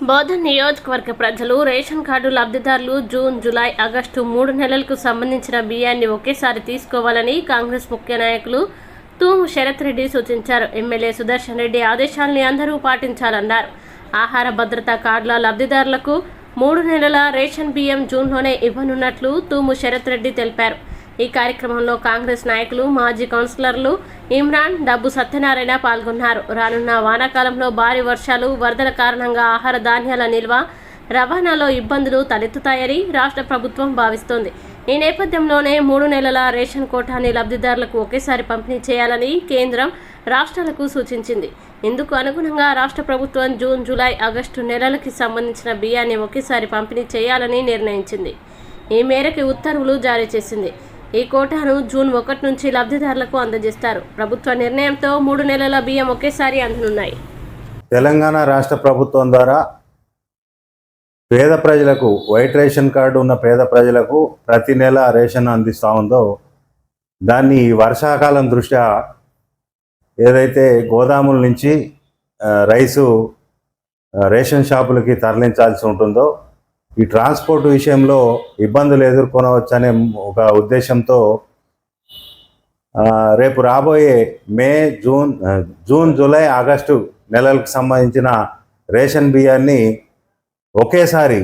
బోధన్ నియోజకవర్గ ప్రజలు ration card లబ్ధిదారులు జూన్, జూలై, ఆగస్టు 3 నెలలకు సంబంధించిన బియ్యాన్ని ఒకేసారి తీసుకోవాలని కాంగ్రెస్ ముఖ్య నాయకులు తూము శరత్ రెడ్డి సూచించారు. ఎమ్మెల్యే సుదర్శన్ రెడ్డి ఆదేశాల్ని అందరూ పాటించాలన్నారు. ఆహార భద్రతా కార్డుల లబ్ధిదారులకు 3 నెలల రేషన్ బియ్యం జూన్లోనే ఇవ్వనున్నట్లు తూము శరత్ రెడ్డి తెలిపారు. ఈ కార్యక్రమంలో కాంగ్రెస్ నాయకులు, మాజీ కౌన్సిలర్లు ఇమ్రాన్, డబ్బు సత్యనారాయణ పాల్గొన్నారు. రానున్న వానాకాలంలో భారీ వర్షాలు, వరదల కారణంగా ఆహార ధాన్యాల నిల్వ, రవాణాలో ఇబ్బందులు తలెత్తుతాయని రాష్ట్ర ప్రభుత్వం భావిస్తోంది. ఈ నేపథ్యంలోనే 3 నెలల రేషన్ కోటాని లబ్ధిదారులకు ఒకేసారి పంపిణీ చేయాలని కేంద్రం రాష్ట్రాలకు సూచించింది. ఇందుకు అనుగుణంగా రాష్ట్ర ప్రభుత్వం జూన్, జూలై, ఆగస్టు నెలలకి సంబంధించిన బియ్యాన్ని ఒకేసారి పంపిణీ చేయాలని నిర్ణయించింది. ఈ మేరకు ఉత్తర్వులు జారీ చేసింది. ఈ కోటాను జూన్ 1 నుంచి లబ్ధిదారులకు అందజేస్తారు. ప్రభుత్వ నిర్ణయంతో 3 నెలల బియ్యం ఒకేసారి అందనున్నాయి. తెలంగాణ రాష్ట్ర ప్రభుత్వం ద్వారా పేద ప్రజలకు, వైట్ రేషన్ కార్డు ఉన్న పేద ప్రజలకు ప్రతి నెల రేషన్ అందిస్తూ ఉందో దాన్ని వర్షాకాలం దృష్ట్యా ఏదైతే గోదాముల నుంచి రైసు రేషన్ షాపులకి తరలించాల్సి ఉంటుందో ఈ ట్రాన్స్పోర్ట్ విషయంలో ఇబ్బందులు ఎదుర్కొనవచ్చనే ఒక ఉద్దేశంతో రేపు రాబోయే మే, జూన్, జూలై, ఆగస్టు నెలలకు సంబంధించిన రేషన్ బియ్యాన్ని ఒకేసారి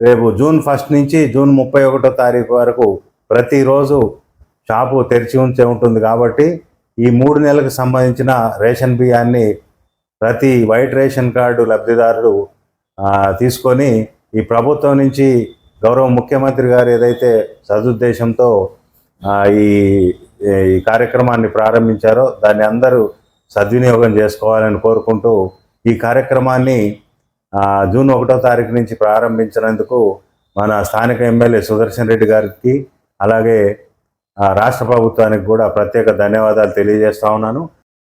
రేపు జూన్ 1 నుంచి జూన్ 31 తారీఖు వరకు ప్రతిరోజు షాపు తెరిచి ఉంచే ఉంటుంది. కాబట్టి ఈ 3 నెలలకు సంబంధించిన రేషన్ బియ్యాన్ని ప్రతి వైట్ రేషన్ కార్డు లబ్ధిదారుడు తీసుకొని ఈ ప్రభుత్వం నుంచి గౌరవ ముఖ్యమంత్రి గారు ఏదైతే సదుద్దేశంతో ఈ కార్యక్రమాన్ని ప్రారంభించారో దాన్ని అందరూ సద్వినియోగం చేసుకోవాలని కోరుకుంటూ ఈ కార్యక్రమాన్ని జూన్ 1వ తారీఖు నుంచి ప్రారంభించినందుకు మన స్థానిక ఎమ్మెల్యే సుదర్శన్ రెడ్డి గారికి అలాగే రాష్ట్ర ప్రభుత్వానికి కూడా ప్రత్యేక ధన్యవాదాలు తెలియజేస్తా ఉన్నాను.